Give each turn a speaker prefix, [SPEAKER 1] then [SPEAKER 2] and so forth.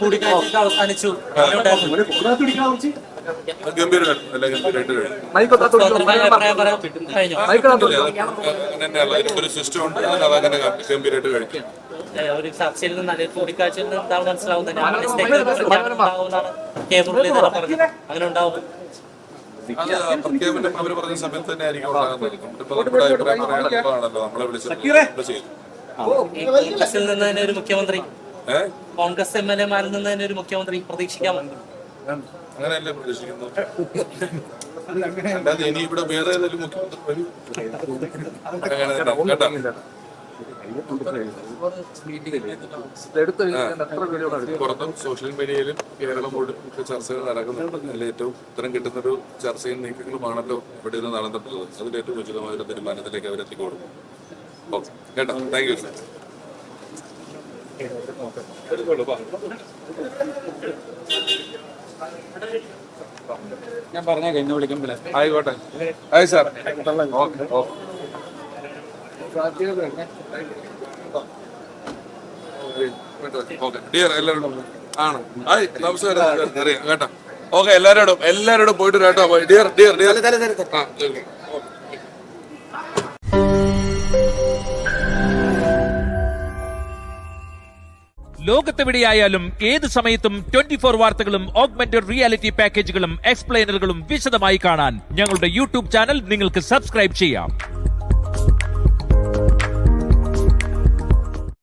[SPEAKER 1] കൂടിക്കാഴ്ച അവസാനിച്ചു.
[SPEAKER 2] ഒരു സിസ്റ്റം ഉണ്ട്, അതങ്ങനെ ഗംഭീരമായിട്ട് കഴിക്കും.
[SPEAKER 1] ഒരു ചർച്ചയിൽ നിന്ന് അല്ലെങ്കിൽ കൂടിക്കാഴ്ചയിൽ നിന്ന് എന്താണ് മനസ്സിലാവുന്നത്? അങ്ങനെ ഉണ്ടാവും.
[SPEAKER 2] പ്രഖ്യാപനം അവർ പറഞ്ഞ സമയത്ത് തന്നെ ആയിരിക്കും ഉണ്ടാകുന്നത്. നമ്മുടെ അഭിപ്രായം പറയാനുള്ളതാണല്ലോ നമ്മളെ വിളിച്ചത്.
[SPEAKER 1] കോൺഗ്രസിൽ നിന്ന് തന്നെ ഒരു മുഖ്യമന്ത്രി, കോൺഗ്രസ് MLA-മാരിൽ നിന്ന് തന്നെ ഒരു മുഖ്യമന്ത്രി പ്രതീക്ഷിക്കാമോ?
[SPEAKER 2] അങ്ങനെയല്ലേ പ്രതീക്ഷിക്കുന്നത്. അല്ലാതെ ഇനി ഇവിടെ വേറെ ഏതെങ്കിലും മുഖ്യമന്ത്രി വരും കേട്ടോ. പുറത്തും സോഷ്യൽ മീഡിയയിലും കേരളം മുഴുവൻ ചർച്ചകൾ നടക്കുന്നുണ്ട്. അതിൽ ഏറ്റവും ഉത്തരം കിട്ടുന്നൊരു ചർച്ചയും നീക്കങ്ങളുമാണല്ലോ ഇവിടെ നിന്ന് നടന്നിട്ടുള്ളത്. അതിൽ ഏറ്റവും ഉചിതമായൊരു തീരുമാനത്തിലേക്ക് അവരെത്തിക്കോളും. ഓക്കെ കേട്ടോ, താങ്ക് യു.
[SPEAKER 3] ഞാൻ പറഞ്ഞേക്കാം, ഇന്ന് വിളിക്കുമ്പോൾ.
[SPEAKER 2] ആയിക്കോട്ടെ. ആയി സാർ. Okay okay. ഡിയർ എല്ലാവരോടും ആണ്. ആയി നമസ്കാരം. അറിയാം കേട്ടോ. ഓക്കെ, എല്ലാവരോടും പോയിട്ട് കേട്ടോ. ഡിയർ ഡിയർ ഡിയർ ആ
[SPEAKER 4] ലോകത്തെവിടെയായാലും ഏത് സമയത്തും 24 വാർത്തകളും ഓഗ്മെന്റഡ് റിയാലിറ്റി പാക്കേജുകളും എക്സ്പ്ലെയിനറുകളും വിശദമായി കാണാൻ ഞങ്ങളുടെ യൂട്യൂബ് ചാനൽ നിങ്ങൾക്ക് സബ്സ്ക്രൈബ് ചെയ്യാം.